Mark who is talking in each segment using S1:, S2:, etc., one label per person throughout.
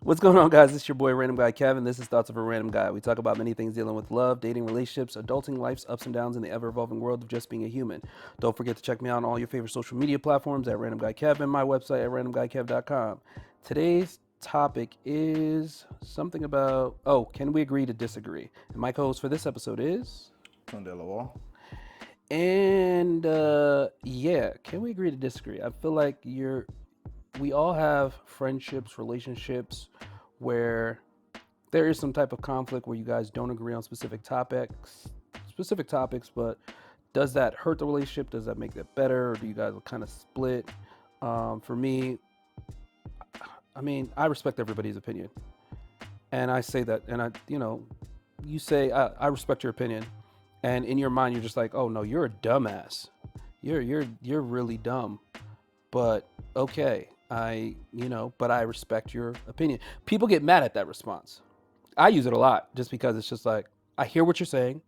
S1: What's going on, guys? It's your boy, Random Guy Kevin. This is Thoughts of a Random Guy. We talk about many things dealing with love, dating, relationships, adulting, life's ups and downs, and the ever-evolving world of just being a human. Don't forget to check me out on all your favorite social media platforms at Random Guy Kevin, my website at randomguykev.com. Today's topic is something about, can we agree to disagree? And my co-host for this episode is...
S2: Tunde L.
S1: And, can we agree to disagree? I feel like we all have friendships, relationships where there is some type of conflict where you guys don't agree on specific topics, but does that hurt the relationship? Does that make it better? Or do you guys kind of split? For me, I respect everybody's opinion. And I say that, and you say, I respect your opinion. And in your mind, you're just like, oh no, you're a dumbass. You're really dumb. But okay, but I respect your opinion. People get mad at that response. I use it a lot just because it's just like, I hear what you're saying.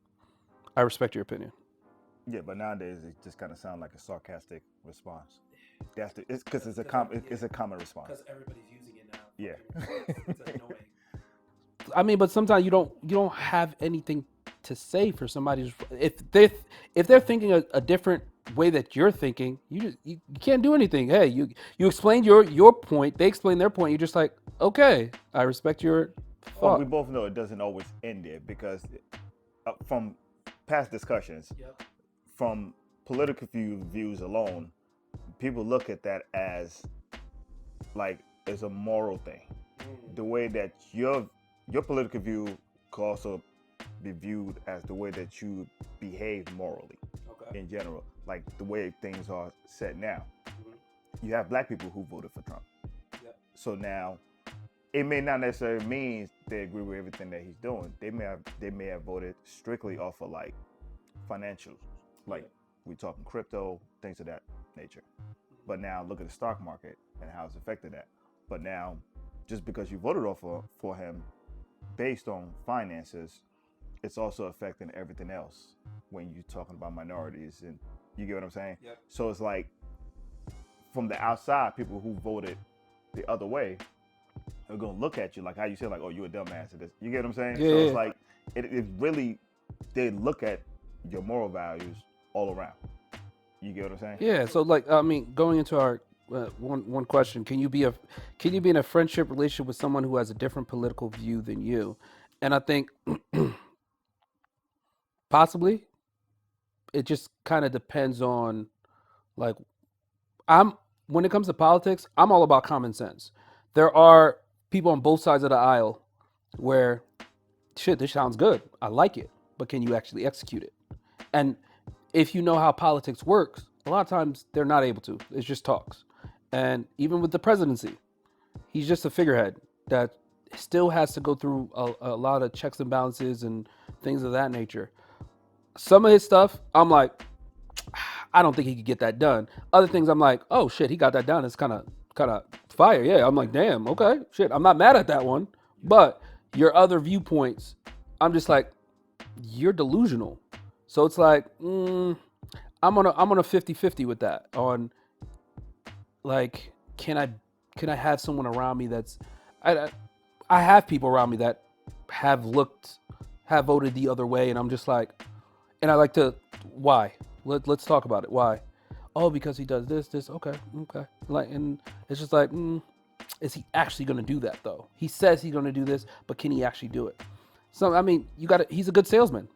S1: I respect your opinion.
S2: Yeah, but nowadays it just kind of sounds like a sarcastic response. It's because it's a common response.
S1: Because everybody's using it now.
S2: Yeah.
S1: It's annoying. But sometimes you don't have anything to say for somebody. If they're thinking a different way that you're thinking, you can't do anything. Hey, you explained your point, they explained their point. You're just like, okay, I respect your
S2: Well,
S1: thought.
S2: we both know it doesn't always end there because from past discussions,
S1: Yep.
S2: from political views alone, people look at that as like as a moral thing. The way that your political view could also be viewed as the way that you behave morally
S1: Okay.
S2: in general, like the way things are set now. You have black people who voted for Trump.
S1: Yep.
S2: So now it may not necessarily mean they agree with everything that he's doing. They may have voted strictly off of like financials, like we talking crypto, things of that nature. But now look at the stock market and how it's affected that. But now, just because you voted for him based on finances, it's also affecting everything else when you're talking about minorities, and you get what I'm saying?
S1: Yep.
S2: So it's like from the outside, people who voted the other way are gonna look at you like how you say like, oh, you a dumbass. You get what I'm saying?
S1: Yeah,
S2: So
S1: yeah.
S2: it's like it really they look at your moral values all around. You get what I'm saying?
S1: Yeah. So going into our one question: Can you be in a friendship relationship with someone who has a different political view than you? And I think possibly it just kind of depends on like I'm when it comes to politics, I'm all about common sense. There are people on both sides of the aisle where shit, this sounds good. I like it, but can you actually execute it? And if you know how politics works, a lot of times they're not able to. It's just talks. And even with the presidency, he's just a figurehead that still has to go through a lot of checks and balances and things of that nature. Some of his stuff, I'm like, I don't think he could get that done. Other things, I'm like, oh shit, he got that done. It's kind of fire. Yeah, I'm like, damn, okay, shit. I'm not mad at that one. But your other viewpoints, I'm just like, you're delusional. So it's like, I'm on a 50-50 with that. On like, can I have someone around me that's, I I have people around me that have voted the other way, and I'm just like, and I like to, why? Let's talk about it. Why? Oh, because he does this. Okay, okay. Like, and it's just like, is he actually going to do that though? He says he's going to do this, but can he actually do it? So you got to. He's a good salesman.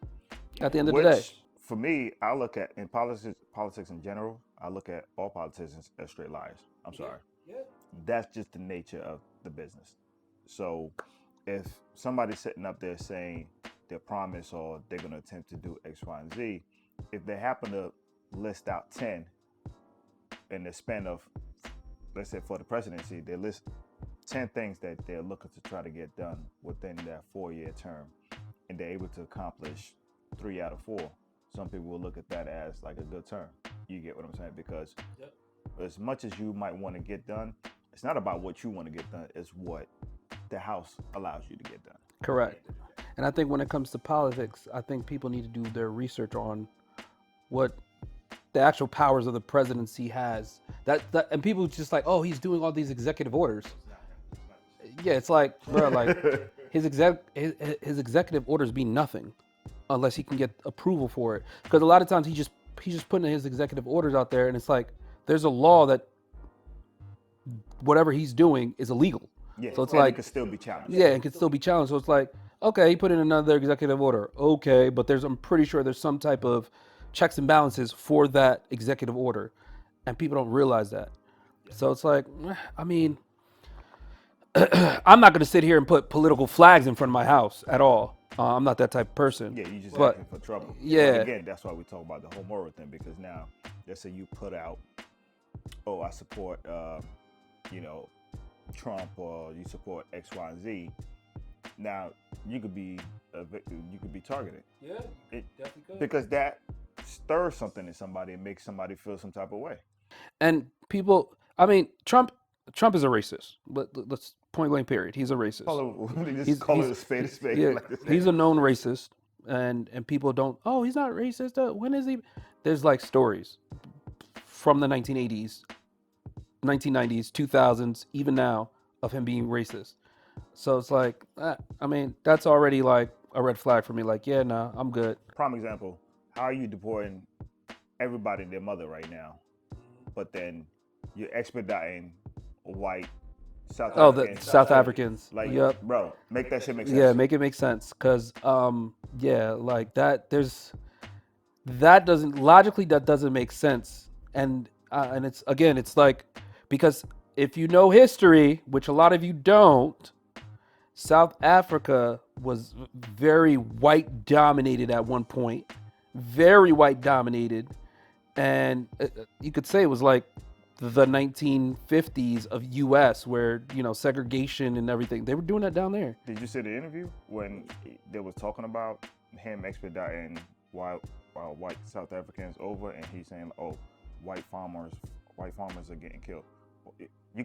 S1: At the end of the day.
S2: Which for me, I look at in politics in general, I look at all politicians as straight liars. I'm sorry.
S1: Yeah.
S2: That's just the nature of the business. So if somebody's sitting up there saying they promise or they're going to attempt to do X, Y, and Z, if they happen to list out 10 in the span of, let's say for the presidency, they list 10 things that they're looking to try to get done within their 4-year term, and they're able to accomplish 3 out of 4, some people will look at that as like a good term. You get what I'm saying? Because as much as you might want to get done, it's not about what you want to get done, it's what the House allows you to get done.
S1: Correct. And I think when it comes to politics, I think people need to do their research on what the actual powers of the presidency has. And people just like, oh, he's doing all these executive orders. yeah, it's like, bro, like his executive orders be nothing unless he can get approval for it. Because a lot of times he's just putting his executive orders out there, and it's like there's a law that whatever he's doing is illegal.
S2: Yeah,
S1: So it's
S2: and it
S1: like,
S2: could still be challenged.
S1: yeah, it can still be challenged. So it's like, okay, he put in another executive order. Okay, but I'm pretty sure there's some type of checks and balances for that executive order, and people don't realize that. So it's like, I mean, I'm not going to sit here and put political flags in front of my house at all. I'm not that type of person.
S2: Yeah, you just
S1: But
S2: asking for trouble. But
S1: yeah,
S2: again, that's why we talk about the whole moral thing, because now, let's say you put out, oh, I support, you know, Trump, or you support X, Y, and Z. Now you could be a victim. You could be targeted.
S1: yeah,
S2: It,
S1: definitely could.
S2: because that stirs something in somebody and makes somebody feel some type of way.
S1: And people, I mean, Trump is a racist. Let's point blank period. He's a racist.
S2: They just
S1: He's
S2: call it
S1: he's
S2: a spade a spade.
S1: yeah,
S2: Like this.
S1: he's a known racist, and people don't. Oh, he's not racist. When is he? There's like stories from the 1980s, 1990s, 2000s, even now of him being racist. So it's like, I mean, that's already like a red flag for me. Like, yeah, nah, I'm good.
S2: Prime example: how are you deporting everybody and their mother right now, but then you're expediting white South
S1: Oh, the
S2: Africans?
S1: South Africans.
S2: Like,
S1: Yep.
S2: bro, make that shit make sense.
S1: Yeah, make it make sense. Cause yeah, like that. That doesn't logically that doesn't make sense. And it's again, it's like because if you know history, which a lot of you don't, South Africa was very white dominated at one point, very white dominated, and you could say it was like the 1950s of U.S. where segregation and everything. They were doing that down there.
S2: Did you see the interview when they was talking about him expediting white white South Africans over, and he's saying, "Oh, white farmers are getting killed." You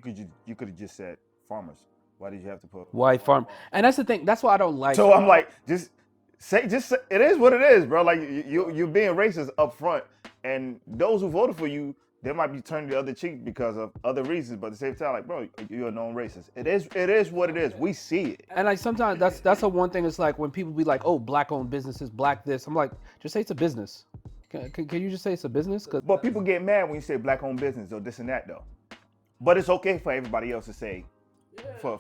S2: could have just said farmers. Why did you have to put
S1: White farm, and that's the thing. That's why I don't like.
S2: So I'm like, just say, it is what it is, bro. Like you're being racist up front, and those who voted for you, they might be turning the other cheek because of other reasons. But at the same time, like, bro, you're a known racist. It is what it is. We see it.
S1: And like sometimes that's a one thing. It's like when people be like, "Oh, black-owned businesses, black this." I'm like, just say it's a business. Can you just say it's a business?
S2: But people get mad when you say black-owned business or this and that, though. But it's okay for everybody else to say for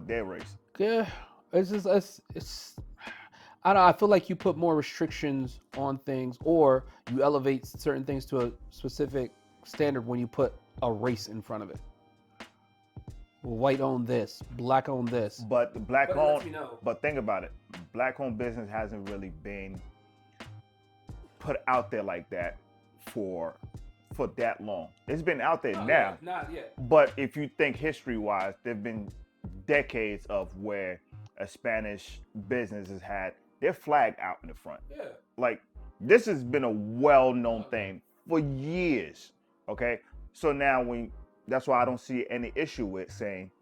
S2: their race.
S1: Yeah, it's just it's I don't know, I feel like you put more restrictions on things, or you elevate certain things to a specific standard when you put a race in front of it. White owned this, black owned this.
S2: But the black
S1: But it lets
S2: owned,
S1: me know.
S2: but think about it. Black owned business hasn't really been put out there like that for that long. It's been out there now.
S1: Not yet.
S2: But if you think history wise, there've been decades of where a Spanish business has had their flag out in the front.
S1: Yeah.
S2: Like, this has been a well-known thing for years. Okay, so now that's why I don't see any issue with saying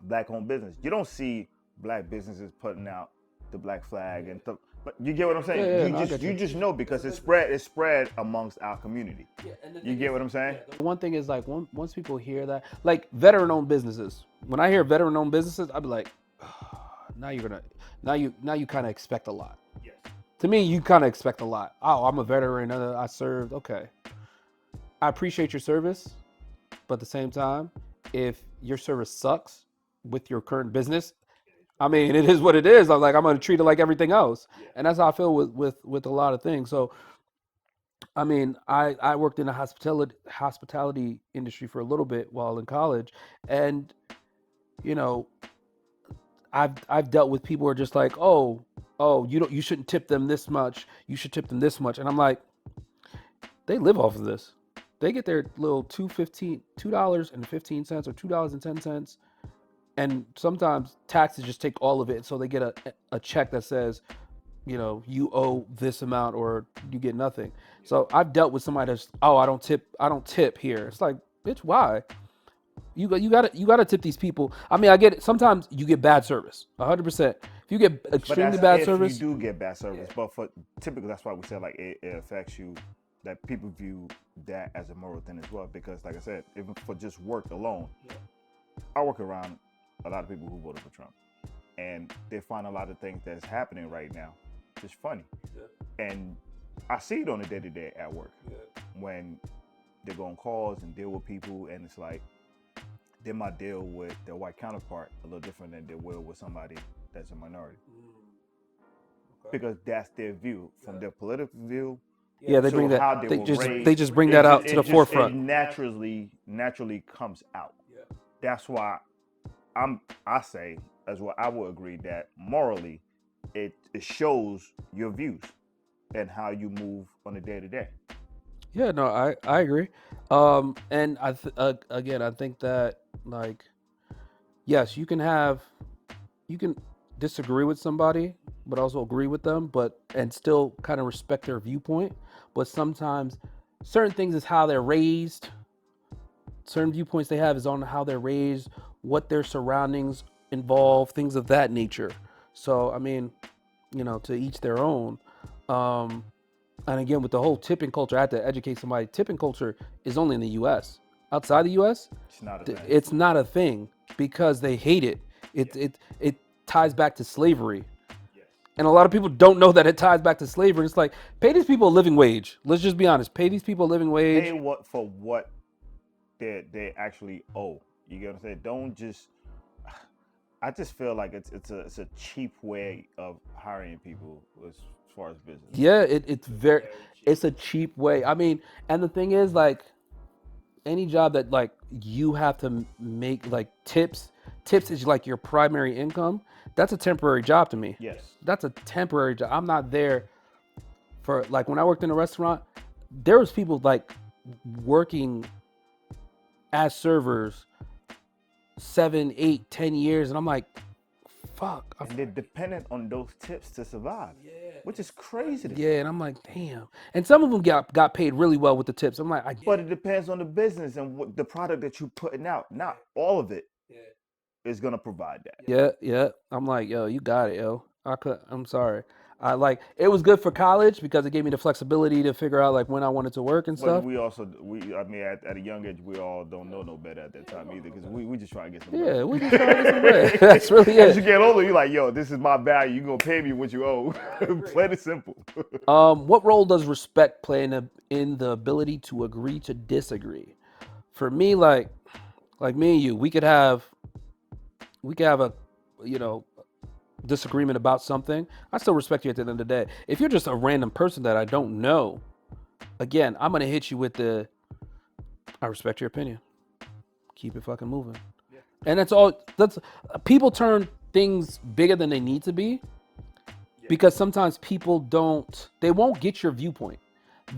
S2: black-owned business. You don't see black businesses putting out the black flag and stuff. But you get what I'm saying?
S1: Yeah, I get
S2: you
S1: you.
S2: just know because it's spread amongst our community.
S1: Yeah, and
S2: You get what I'm saying?
S1: one thing is like once people hear that, like veteran-owned businesses. When I hear veteran-owned businesses, I'd be like, now you kind of expect a lot.
S2: Yes.
S1: To me, you kind of expect a lot. Oh, I'm a veteran. I served. Okay, I appreciate your service, but at the same time, if your service sucks with your current business, I mean, it is what it is. I'm going to treat it like everything else, and that's how I feel with a lot of things. So, I mean, I worked in the hospitality industry for a little bit while in college, and you know, I've dealt with people who are just like, oh, you shouldn't tip them this much. You should tip them this much, and I'm like, they live off of this. They get their little $2.15 or $2.10, and sometimes taxes just take all of it, so they get a check that says, you owe this amount or you get nothing. So I've dealt with somebody that's, oh, I don't tip here. It's like, bitch, why? You gotta tip these people. I mean, I get it. Sometimes you get bad service, 100%. If you get
S2: But
S1: extremely
S2: that's
S1: bad
S2: if
S1: service,
S2: you do get bad service. But for typically, that's why we say like it affects you. That people view that as a moral thing as well. Because like I said, even for just work alone, I work around a lot of people who voted for Trump, and they find a lot of things that's happening right now just funny. Yeah. And I see it on a day to day at work. Yeah. When they go on calls and deal with people, and it's like they might deal with their white counterpart a little different than they will with somebody that's a minority. Okay. Because that's their view, from their political view.
S1: Yeah, they bring that. How they just bring that out to the forefront.
S2: It naturally comes out. Yeah. That's why I say, as well, I will agree that morally, it shows your views and how you move on a day to day.
S1: Yeah, no, I agree. And again, I think that, like, yes, you can disagree with somebody, but also agree with them, and still kind of respect their viewpoint. But sometimes certain things is how they're raised. Certain viewpoints they have is on how they're raised, what their surroundings involve, things of that nature. So, I mean, to each their own. And again, with the whole tipping culture, I had to educate somebody. Tipping culture is only in the U.S. Outside the U.S., it's not a thing because they hate it. It ties back to slavery. Yes. And a lot of people don't know that it ties back to slavery. It's like, pay these people a living wage. Let's just be honest. Pay these people a living wage.
S2: Pay what they actually owe. You get what I'm saying? Don't just. I just feel like it's a cheap way of hiring people as far as business.
S1: Yeah, it's a cheap way. I mean, and the thing is, like, any job that, like, you have to make, like, tips is like your primary income. That's a temporary job to me.
S2: Yes.
S1: That's a temporary job. I'm not there for, like, when I worked in a restaurant, there was people, like, working as servers 7, 8, 10 years, and I'm like, fuck.
S2: And they're dependent on those tips to survive. Yeah. Which is crazy.
S1: Yeah, and I'm like, damn. And some of them got paid really well with the tips. I'm like,
S2: but it depends on the business and what the product that you're putting out. Not all of it is gonna provide
S1: that. Yeah. I'm like, yo, you got it, yo. I'm sorry. It was good for college because it gave me the flexibility to figure out, like, when I wanted to work and stuff.
S2: But I mean, at a young age, we all don't know no better at that time either, because we just try to get some bread.
S1: Yeah, we just try to get some bread. That's really it.
S2: As you get older, you're like, yo, this is my value. You're going to pay me what you owe. Plain and simple.
S1: What role does respect play in the ability to agree to disagree? For me, like me and you, we could have a, disagreement about something. I still respect you at the end of the day. If you're just a random person that I don't know, again, I'm gonna hit you with I respect your opinion. Keep it fucking moving. Yeah. And that's people turn things bigger than they need to be, because sometimes people they won't get your viewpoint.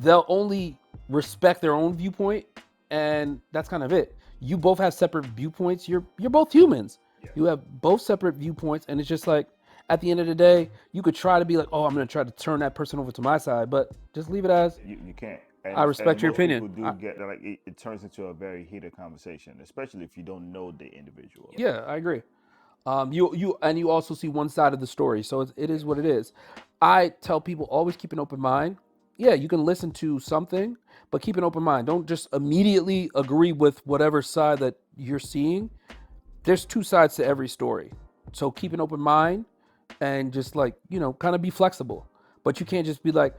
S1: They'll only respect their own viewpoint, and that's kind of it. You both have separate viewpoints. You're both humans. Yeah. You have both separate viewpoints, and it's just like, at the end of the day, you could try to be like, oh, I'm going to try to turn that person over to my side, but just leave it as,
S2: you can't.
S1: I respect your opinion.
S2: People do get, like, it turns into a very heated conversation, especially if you don't know the individual.
S1: Yeah, I agree. You also see one side of the story, so it is what it is. I tell people, always keep an open mind. Yeah, you can listen to something, but keep an open mind. Don't just immediately agree with whatever side that you're seeing. There's two sides to every story, so keep an open mind. And just, like, kind of be flexible, but you can't just be like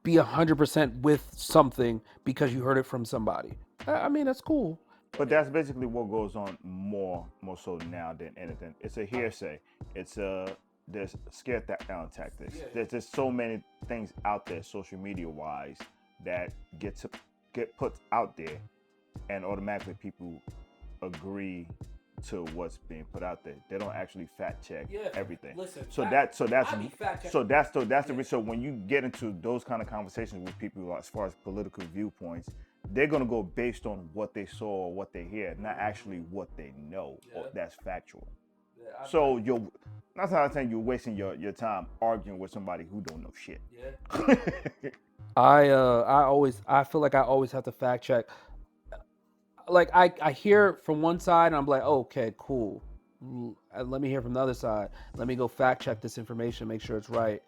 S1: be 100% with something because you heard it from somebody. I mean, that's cool.
S2: But that's basically what goes on more so now than anything. It's a hearsay. There's scare tactics. Yeah. There's so many things out there, social media wise, that get put out there, and automatically people agree to what's being put out there. They don't actually fact check everything. Listen, that's the reason. So when you get into those kind of conversations with people as far as political viewpoints, they're gonna go based on what they saw or what they hear, not actually what they know. Or that's factual. Yeah, so that's how I'm saying you're wasting your time arguing with somebody who don't know shit.
S1: Yeah. I feel like I always have to fact check. Like, I hear from one side and I'm like, oh, okay, cool. Let me hear from the other side. Let me go fact check this information, make sure it's right.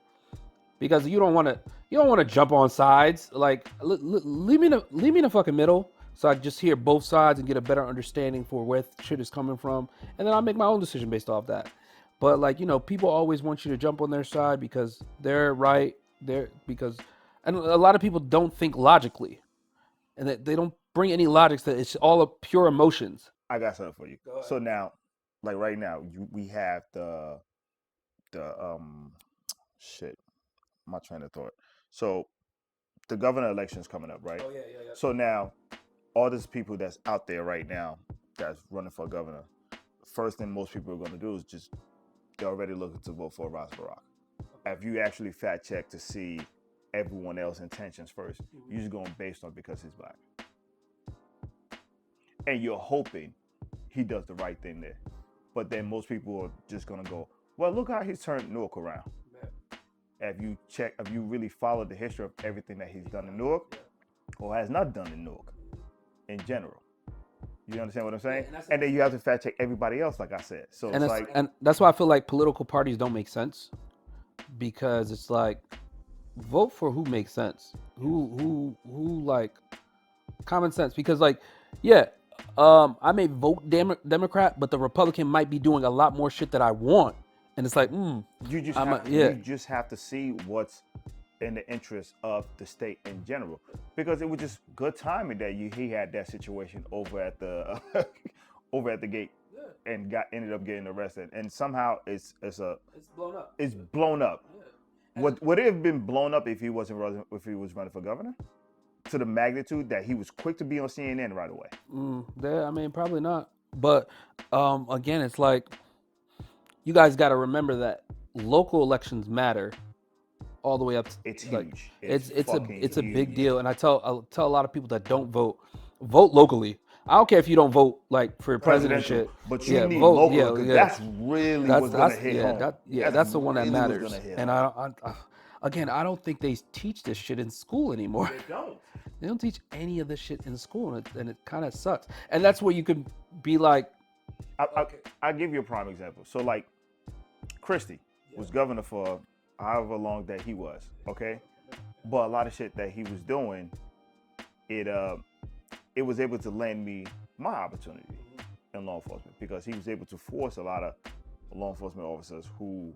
S1: Because you don't want to jump on sides. Like, leave me in the fucking middle. so I just hear both sides and get a better understanding for where shit is coming from, and then I'll make my own decision based off that. But like people always want you to jump on their side because they're right. And a lot of people don't think logically, and they don't bring any logic. That it's all of pure emotions.
S2: I got something for you.
S1: Go ahead.
S2: So now, like right now, we have the shit. My train of thought. So the governor election is coming up, right?
S1: Oh yeah, yeah, yeah.
S2: So now, all these people that's out there right now that's running for governor, first thing most people are going to do is just they're already looking to vote for Ras Barack. If you actually fact check to see everyone else's intentions first, you're just going based on because he's black, and you're hoping he does the right thing there. But then most people are just going to go, well, look how he's turned Newark around. If you really followed the history of everything that he's done in Newark or has not done in Newark in general. You understand what I'm saying? And then you have to fact check everybody else, like I said. So
S1: And
S2: it's like,
S1: and that's why I feel like political parties don't make sense, because it's like vote for who makes sense, who like common sense. Because like, yeah, I may vote Democrat, but the Republican might be doing a lot more shit that I want, and it's like,
S2: you just have to see what's in the interest of the state in general, because it was just good timing that he had that situation over at the over at the gate and ended up getting arrested, and somehow it's
S1: blown up.
S2: it's blown up. Would it have been blown up if he was running for governor? To the magnitude that he was quick to be on CNN right away.
S1: I mean, probably not. But again, it's like you guys got to remember that local elections matter all the way up.
S2: It's
S1: Like,
S2: huge.
S1: it's a big deal, and I'll tell a lot of people that don't vote locally. I don't care if you don't vote like for president and
S2: Presidential,
S1: shit.
S2: but you need
S1: Vote.
S2: local because that's really what's gonna hit home.
S1: That's the one that
S2: really what's
S1: matters.
S2: gonna hit
S1: And
S2: home.
S1: again, I don't think they teach this shit in school anymore.
S2: They don't.
S1: They don't teach any of this shit in school, and it kind of sucks. And that's where you could be like,
S2: I'll give you a prime example. So like Christie was governor for however long that he was, okay? But a lot of shit that he was doing, it was able to lend me my opportunity in law enforcement, because he was able to force a lot of law enforcement officers who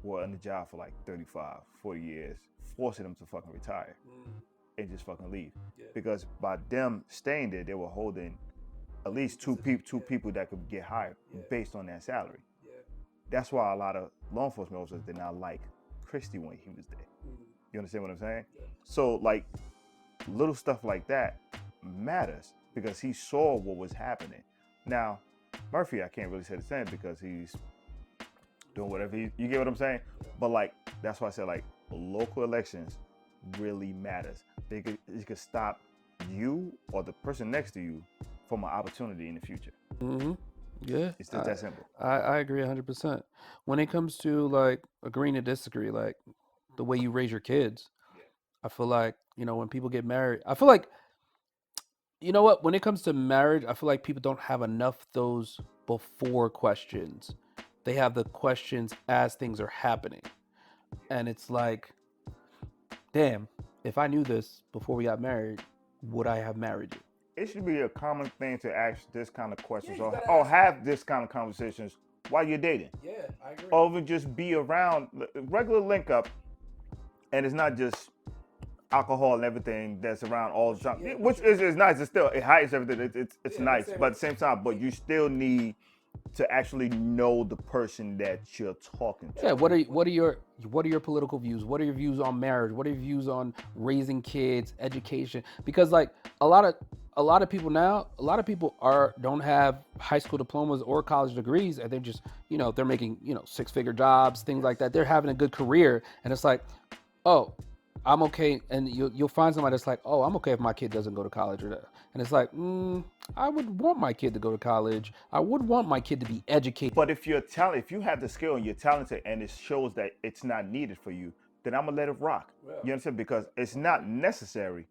S2: were on the job for like 35, 40 years, forcing them to fucking retire and just fucking leave. Because by them staying there, they were holding at least two people that could get hired based on their salary. That's why a lot of law enforcement officers did not like Christie when he was there. You understand what I'm saying? So like little stuff like that matters because he saw what was happening. Now, Murphy, I can't really say the same because he's doing whatever you get what I'm saying? But like that's why I said like local elections really matters. It could stop you or the person next to you from an opportunity in the future.
S1: yeah,
S2: It's just that simple.
S1: I agree 100%. When it comes to like agreeing to disagree, like the way you raise your kids, I feel like when people get married, I feel like what, when it comes to marriage, I feel like people don't have enough those before questions. They have the questions as things are happening, and it's like, damn, if I knew this before we got married, would I have married you?
S2: It should be a common thing to ask this kind of questions or have this kind of conversations while you're dating.
S1: Yeah, I agree.
S2: Or even just be around regular link up, and it's not just alcohol and everything that's around all the time, which is nice. It hides everything. It's nice, but at the same time, but you still need to actually know the person that you're talking to.
S1: Yeah, what are your political views? What are your views on marriage? What are your views on raising kids, education? Because like a lot of people now, a lot of people don't have high school diplomas or college degrees, and they're just they're making 6-figure jobs, things like that. They're having a good career, and it's like, oh, I'm okay. And you'll find somebody that's like, oh, I'm okay if my kid doesn't go to college or that. And it's like, I would want my kid to go to college. I would want my kid to be educated.
S2: But if if you have the skill and you're talented, and it shows that it's not needed for you, then I'm gonna let it rock. Yeah. You understand? Because it's not necessary,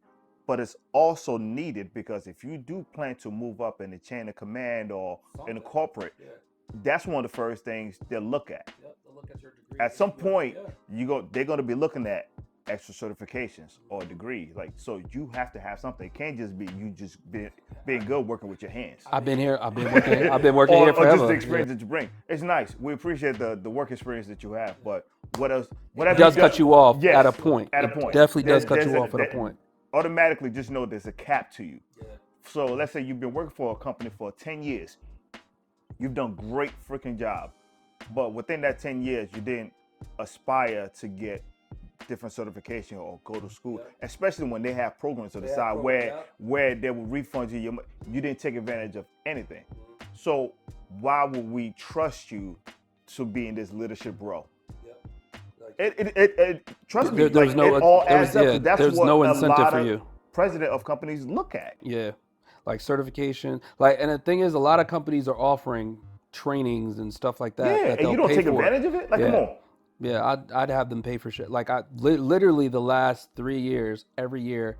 S2: but it's also needed, because if you do plan to move up in the chain of command or in the corporate, that's one of the first things they'll look at. Yep, they'll look at your degree. At some point, they're gonna be looking at extra certifications or degree. Like, so you have to have something. It can't just be you just being good working with your hands.
S1: I've been here. I've been working. I've been working here
S2: Or just the
S1: forever. Yeah.
S2: experience that you bring. It's nice. We appreciate the work experience that you have, but what else?
S1: It
S2: Whatever you
S1: does
S2: done,
S1: cut you off at a
S2: yes,
S1: point.
S2: at a
S1: It
S2: point.
S1: definitely does cut
S2: There's
S1: you
S2: a,
S1: off at a point.
S2: automatically just know there's a cap to you. So let's say you've been working for a company for 10 years. You've done great freaking job. But within that 10 years, you didn't aspire to get different certification or go to school, especially when they have programs on the side where they will refund you your money. You didn't take advantage of anything. So why would we trust you to be in this leadership role? Trust me,
S1: There's
S2: like
S1: no.
S2: it all
S1: There's
S2: adds up.
S1: yeah.
S2: 'Cause that's
S1: There's
S2: what
S1: no
S2: a
S1: incentive
S2: lot
S1: for
S2: of
S1: you.
S2: president of companies look at.
S1: Yeah, like certification. Like, and the thing is, a lot of companies are offering trainings and stuff like that
S2: Yeah,
S1: that
S2: and
S1: they'll
S2: you don't
S1: pay
S2: take
S1: for.
S2: advantage of it. Like, come
S1: Yeah.
S2: on.
S1: Yeah, I'd have them pay for shit. Like literally the last 3 years, every year,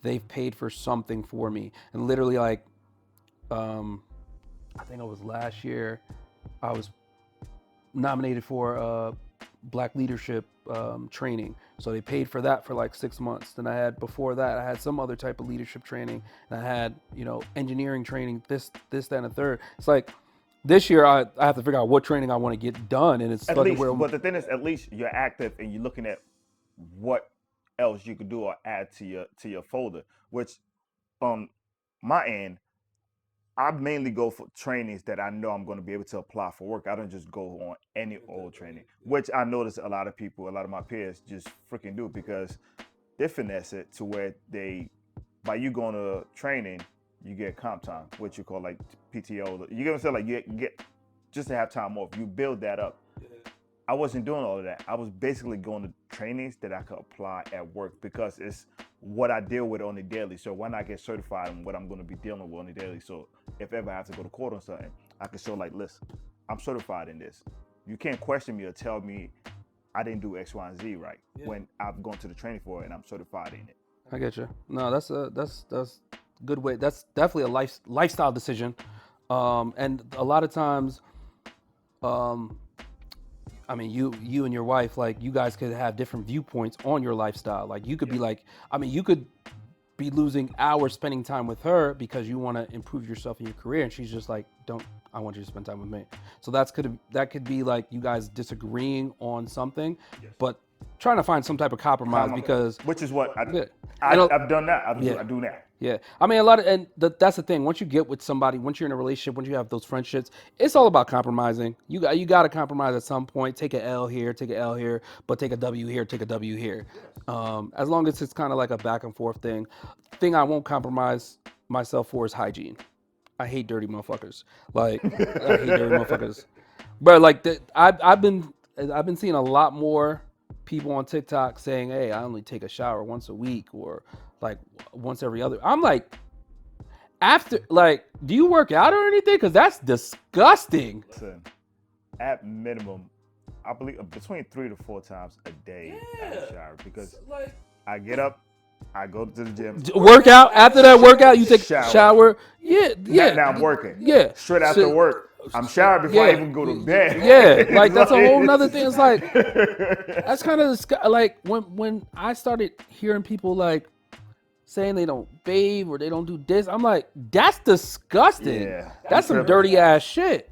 S1: they've paid for something for me. And literally like, um, I think it was last year, I was nominated for Black leadership training. So they paid for that for like 6 months. Then I had before that I had some other type of leadership training, and I had engineering training. This, that, and the third. It's like this year I have to figure out what training I want to get done, and it's
S2: At
S1: fucking
S2: least,
S1: where
S2: but the thing is, at least you're active and you're looking at what else you could do or add to your folder. Which, on my end, I mainly go for trainings that I know I'm going to be able to apply for work. I don't just go on any old training, which I notice a lot of people, a lot of my peers, just freaking do because they finesse it to where they, by you going to training, you get comp time, which you call like PTO. You get what I'm saying? Like you get just to have time off. You build that up. I wasn't doing all of that. I was basically going to trainings that I could apply at work because it's what I deal with on the daily. So why not get certified in what I'm going to be dealing with on the daily? So if ever I have to go to court on something, I can show like, listen, I'm certified in this. You can't question me or tell me I didn't do X, Y, and Z right when I've gone to the training for it and I'm certified in it.
S1: I get you. No, that's good way. That's definitely a lifestyle decision, and a lot of times, um, I mean, you and your wife, like you guys could have different viewpoints on your lifestyle. Like you could be like, I mean, you could be losing hours spending time with her because you want to improve yourself in your career, and she's just like, don't. I want you to spend time with me. So that could be like you guys disagreeing on something, but trying to find some type of compromise because
S2: Which is what
S1: yeah, and
S2: I've done that.
S1: yeah.
S2: I do now.
S1: Yeah, I mean a lot of, and that's the thing. Once you get with somebody, once you're in a relationship, once you have those friendships, it's all about compromising. You got to compromise at some point. Take a L here, take a L here, but take a W here, take a W here. As long as it's kind of like a back and forth thing. Thing I won't compromise myself for is hygiene. I hate dirty motherfuckers. Like I hate dirty motherfuckers. But like I've been seeing a lot more people on TikTok saying, "Hey, I only take a shower once a week or like once every other." I'm like, after like, do you work out or anything? Because that's disgusting.
S2: Listen, at minimum, I believe between 3 to 4 times a day I shower because I get up, I go to the gym,
S1: Workout after that workout, you take
S2: shower.
S1: shower. Yeah, yeah.
S2: Now I'm working.
S1: Yeah.
S2: Straight after
S1: So-
S2: work, I'm showering before I
S1: yeah.
S2: even go to bed.
S1: Yeah, like
S2: It's
S1: that's a whole nother
S2: it's-
S1: thing. It's like that's kind of like when I started hearing people like saying they don't bathe or they don't do this, I'm like, that's disgusting.
S2: Yeah,
S1: That's some
S2: tripping.
S1: dirty ass shit.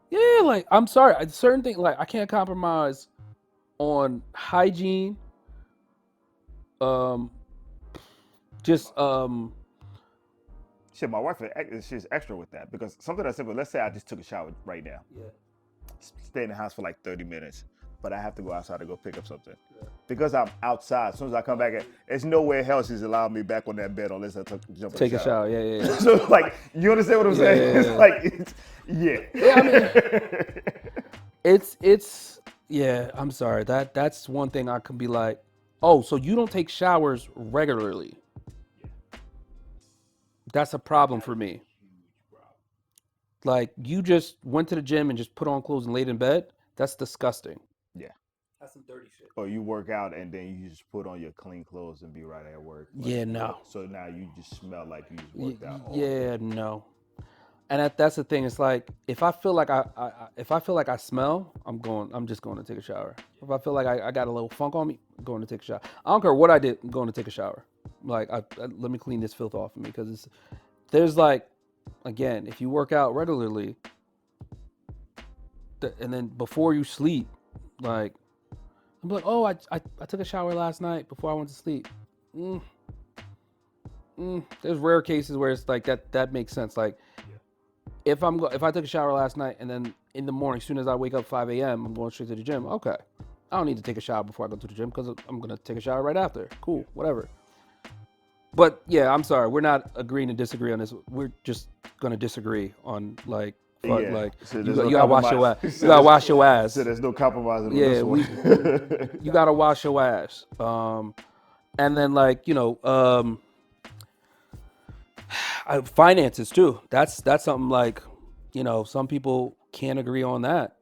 S1: Yeah, like I'm sorry, certain things like I can't compromise on hygiene. Um, just
S2: Shit, my wife, she's extra with that because something that's simple. Let's say I just took a shower right now, stay in the house for like 30 minutes, but I have to go outside to go pick up something. Because I'm outside, as soon as I come back, there's nowhere else she's allowing me back on that bed unless I jump in
S1: take
S2: the
S1: a shower. Yeah, yeah, yeah.
S2: So like, you understand what I'm saying?
S1: yeah,
S2: It's
S1: yeah.
S2: like, yeah.
S1: Yeah, I mean, it's yeah. I'm sorry. That's one thing I could be like, oh, so you don't take showers regularly? That's a problem for me. Like you just went to the gym and just put on clothes and laid in bed. That's disgusting.
S2: Yeah.
S1: That's some dirty shit.
S2: Or you work out and then you just put on your clean clothes and be right at work.
S1: Yeah, no.
S2: So now you just smell like you just worked out.
S1: Yeah, no. And that's the thing. It's like if I feel like if I feel like I smell, I'm going. I'm just going to take a shower. If I feel like I got a little funk on me, I'm going to take a shower. I don't care what I did. I'm going to take a shower. Like let me clean this filth off of me because there's like again, if you work out regularly, and then before you sleep, like I'm like, oh, I took a shower last night before I went to sleep. Mm, there's rare cases where it's like that makes sense. Like if I took a shower last night and then in the morning, as soon as I wake up 5 a.m., I'm going straight to the gym. Okay, I don't need to take a shower before I go to the gym because I'm gonna take a shower right after. Cool, whatever. But yeah, I'm sorry, we're not agreeing to disagree on this. We're just gonna disagree on like fuck,
S2: Yeah.
S1: like
S2: So there's no
S1: you gotta wash your
S2: compromise.
S1: ass. You gotta wash your
S2: So
S1: ass.
S2: there's no compromising on
S1: Yeah,
S2: this
S1: we
S2: one.
S1: you gotta wash your ass. And then like finances too. That's something like some people can't agree on that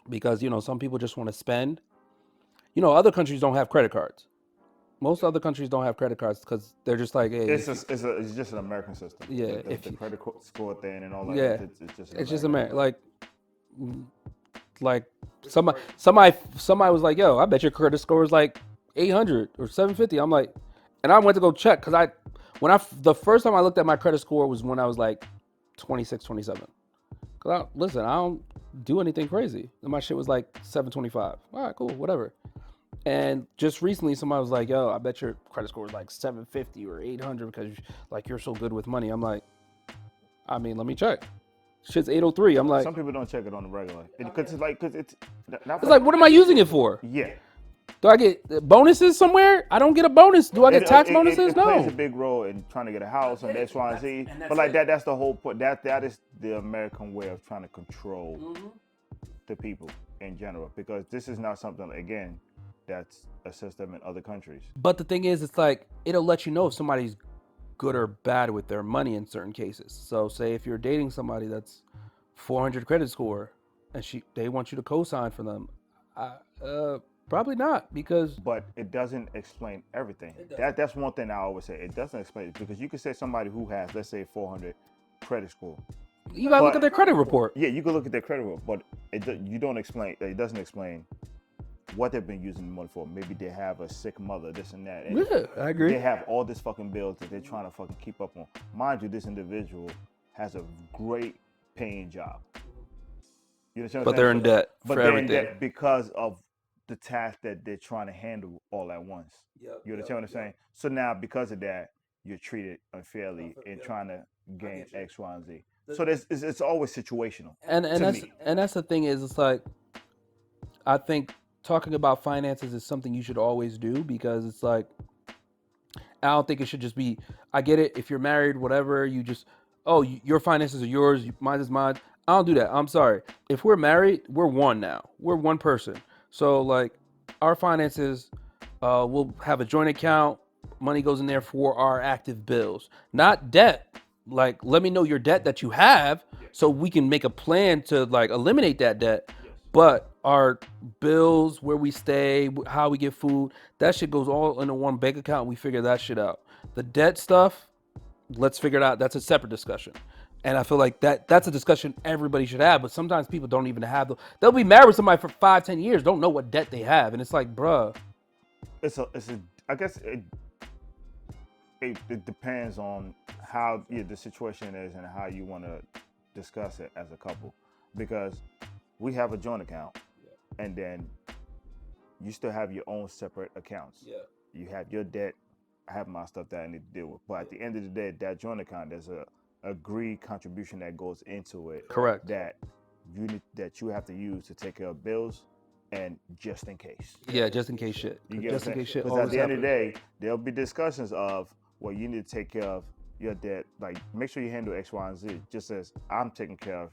S1: because some people just want to spend. Other countries don't have credit cards. Most other countries don't have credit cards because they're just like, hey, if you,
S2: It's just an American system.
S1: yeah,
S2: The credit score thing and all that.
S1: yeah,
S2: It's just an
S1: it's just
S2: American thing.
S1: American. Like somebody was like, yo, I bet your credit score is like 800 or 750. I'm like, and I went to go check because the first time I looked at my credit score was when I was like 26, 27. Cause listen, I don't do anything crazy. And my shit was like 725. All right, cool, whatever. And just recently, somebody was like, "Yo, I bet your credit score is like 750 or 800 because like you're so good with money." I'm like, I mean, let me check. Shit's 803. I'm like,
S2: Some people don't check it on the regular because it's not
S1: it's like, what am I using it for?
S2: yeah.
S1: Do I get bonuses somewhere? I don't get a bonus. Do I get tax bonuses?
S2: It plays a
S1: No.
S2: big role in trying to get a house and X, Y, and Z.
S1: and that's
S2: But like
S1: it.
S2: that's the whole point. That is the American way of trying to control the people in general. Because this is not something again that's a system in other countries.
S1: But the thing is, it's like it'll let you know if somebody's good or bad with their money in certain cases. So, say if you're dating somebody that's 400 credit score, and they want you to co-sign for them, probably not because
S2: But it doesn't explain everything. That's one thing I always say. It doesn't explain it because you can say somebody who has, let's say, 400 credit score.
S1: you gotta look at
S2: But
S1: their credit report.
S2: yeah, you can look at their credit report, but you don't explain. It doesn't explain what they've been using the money for. Maybe they have a sick mother, this and that. And
S1: Yeah, I agree.
S2: they have all this fucking bills that they're trying to fucking keep up on. Mind you, this individual has a great paying job. You understand what
S1: But
S2: I'm
S1: they're
S2: saying?
S1: in debt
S2: But
S1: for
S2: they're in
S1: everything.
S2: debt because of the task that they're trying to handle all at once.
S1: Yep,
S2: You understand what I'm saying? So now, because of that, you're treated unfairly in trying to gain X, Y, and Z. So it's always situational to me.
S1: And that's the thing is, it's like I think talking about finances is something you should always do because it's like I don't think it should just be. I get it if you're married, whatever. You just your finances are yours, mine is mine. I don't do that. I'm sorry. If we're married, we're one now. We're one person. So like our finances, we'll have a joint account. Money goes in there for our active bills, not debt. Like let me know your debt that you have, so we can make a plan to like eliminate that debt. But our bills, where we stay, how we get food, that shit goes all into one bank account. We figure that shit out. The debt stuff, let's figure it out. That's a separate discussion. And I feel like that's a discussion everybody should have. But sometimes people don't even have they'll be married with somebody for 5, 10 years, don't know what debt they have. And it's like, bruh.
S2: I guess it depends on how the situation is and how you want to discuss it as a couple. Because we have a joint account, and then you still have your own separate accounts.
S1: Yeah.
S2: You have your debt. I have my stuff that I need to deal with. But at the end of the day, that joint account, there's a agreed contribution that goes into it.
S1: Correct.
S2: That you have to use to take care of bills and just in case.
S1: Yeah, just in case shit.
S2: You get
S1: Just
S2: what
S1: in
S2: I'm
S1: case
S2: saying?
S1: shit
S2: Because at
S1: always
S2: the end of the
S1: happens.
S2: day, there'll be discussions of, well, you need to take care of your debt. Like, make sure you handle X, Y, and Z, just as I'm taking care of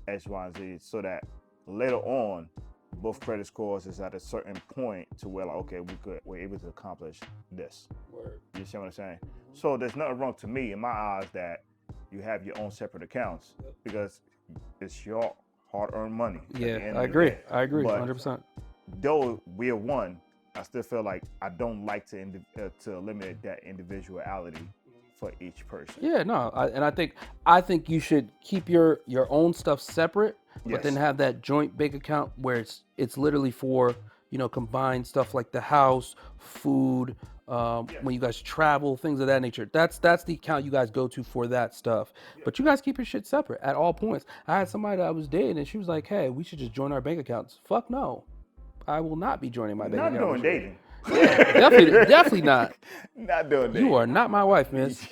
S2: X, Y, and Z, so that later on, both credit scores is at a certain point to where, like, okay, we're able to accomplish this.
S1: Word.
S2: You see what I'm saying? So there's nothing wrong to me in my eyes that you have your own separate accounts because it's your hard-earned money.
S1: Yeah, I agree. I agree,
S2: But
S1: 100%.
S2: though we're one, I still feel like I don't like to eliminate that individuality for each person.
S1: Yeah, no, I think you should keep your own stuff separate, but then
S2: Yes.
S1: have that joint bank account where it's literally for combined stuff like the house, food, when you guys travel, things of that nature. That's the account you guys go to for that stuff. But you guys keep your shit separate at all points. I had somebody that I was dating, and she was like, "Hey, we should just join our bank accounts." Fuck no, I will not be joining my bank
S2: Not
S1: account
S2: doing
S1: with you.
S2: dating.
S1: Yeah, definitely not.
S2: Not doing
S1: You are
S2: dating.
S1: not my wife, miss.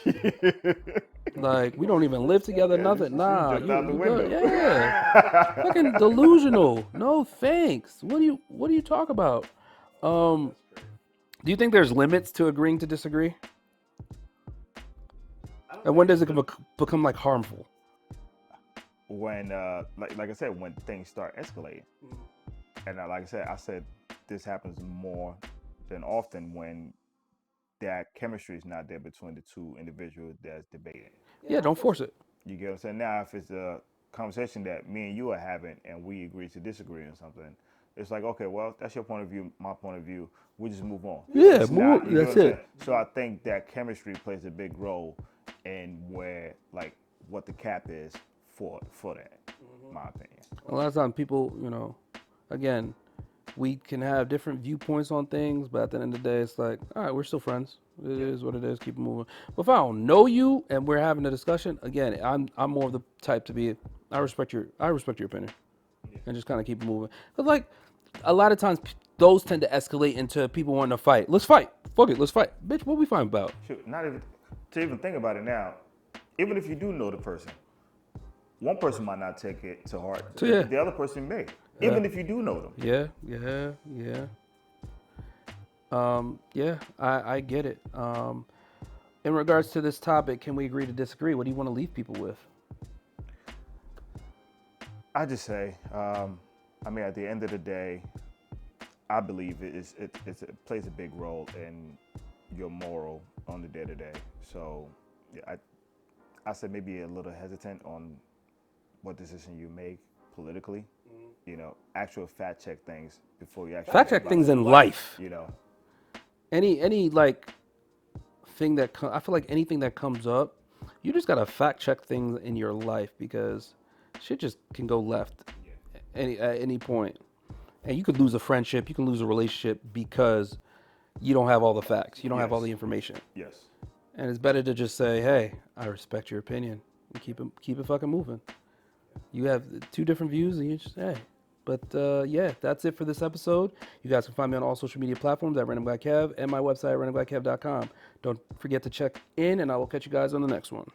S1: Like, we don't even live together,
S2: Yeah,
S1: nothing.
S2: she
S1: Nah,
S2: jumped out the
S1: you
S2: window.
S1: good? Yeah. Fucking delusional. No thanks. What do you talk about? Um, do you think there's limits to agreeing to disagree? And when does it become like harmful?
S2: When, like I said, when things start escalating, and like I said, this happens more than often when that chemistry is not there between the two individuals that's debating.
S1: Yeah, don't force it.
S2: You get what I'm saying? Now, if it's a conversation that me and you are having and we agree to disagree on something, it's like, okay, well, that's your point of view, my point of view. We just move on.
S1: Yeah,
S2: It's not, you know
S1: that's
S2: what I'm saying?
S1: it.
S2: So I think that chemistry plays a big role in where, like, what the cap is for that, in my opinion.
S1: A lot of times people, again, we can have different viewpoints on things, but at the end of the day, it's like, all right, we're still friends. It is what it is. Keep it moving. But if I don't know you and we're having a discussion, again, I'm more of the type to be. I respect your opinion, and just kind of keep it moving. But like, a lot of times, those tend to escalate into people wanting to fight. Let's fight. Fuck it. Let's fight. Bitch, what we fighting about?
S2: Shoot, not even to even think about it now. Even if you do know the person, one person might not take it to heart.
S1: So, yeah.
S2: The other person may. Even if you do know them.
S1: Yeah. Yeah, I get it. In regards to this topic, can we agree to disagree? What do you want to leave people with?
S2: I just say, I mean, at the end of the day, I believe it plays a big role in your moral on the day to day. So, yeah, I said maybe a little hesitant on what decision you make politically. You know, actual fact check things before you actually
S1: Fact
S2: think
S1: check
S2: about
S1: things
S2: it.
S1: in life.
S2: You know,
S1: Any like thing I feel like anything that comes up, you just gotta fact check things in your life because shit just can go left at any point, and you could lose a friendship, you can lose a relationship because you don't have all the facts, you don't have all
S2: yes,
S1: the information,
S2: yes,
S1: and it's better to just say, hey, I respect your opinion, and keep it fucking moving. You have two different views, and you just hey. But yeah, that's it for this episode. You guys can find me on all social media platforms at Random Guy Kev and my website, randomguykev.com. Don't forget to check in, and I will catch you guys on the next one.